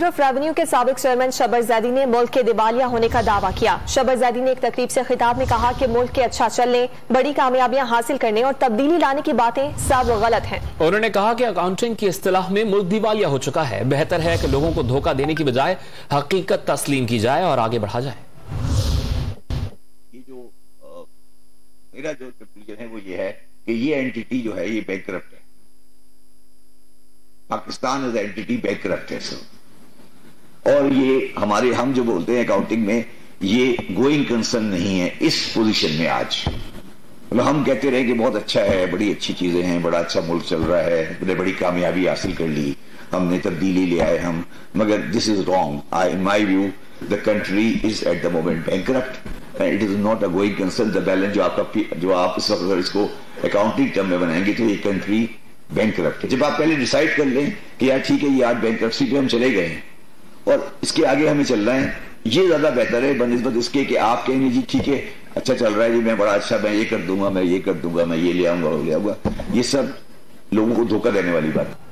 Of revenue के साबिक chairman Shabbar Zaidi ने मुल्क के दिवालिया होने का दावा किया। शब्बर जैदी ने एक तकरीब से खिताब में कहा कि मुल्क के अच्छा चलने, बड़ी कामयाबियां हासिल करने और तब्दीली लाने की बातें सब गलत हैं। उन्होंने कहा कि अकाउंटिंग की इस्तिलाह में मुल्क दिवालिया हो चुका है। बेहतर है कि लोगों को धोखा देने की बजाय हकीकत तस्लीम की जाए और आगे बढ़ा जाए। मेरा जो कंक्लूजन है वो ये है कि ये एंटिटी जो है ये बैंकरप्ट है। पाकिस्तान एज एंटिटी बैंकरप्ट है सर। और ये हम जो बोलते हैं अकाउंटिंग में, ये गोइंग कंसर्न नहीं है इस पोजीशन में आज। मतलब हम कहते रहे कि बहुत अच्छा है, बड़ी अच्छी चीजें हैं, बड़ा अच्छा मुल्क चल रहा है, बड़े बड़ी कामयाबी हासिल कर ली, हमने तब्दीली ले आए हम, मगर this is wrong. In my view the country is at the moment bankrupt and it is not a going concern. The balance जो आप इस वक्त अगर इसको अकाउंटिंग टर्म में बनाएंगे तो ये कंट्री बैंकरप्ट है। जब आप पहले डिसाइड कर लें कि यार ठीक है ये आज बैंकरप्सी पे हम चले गए हैं और इसके आगे हमें चलना है, ये ज्यादा बेहतर है बनिस्बत इसके कि आप कहेंगे जी ठीक है अच्छा चल रहा है जी, मैं बड़ा अच्छा, मैं ये कर दूंगा, मैं ये कर दूंगा, मैं ये ले आऊंगा, वो ले आऊंगा। ये सब लोगों को धोखा देने वाली बात है।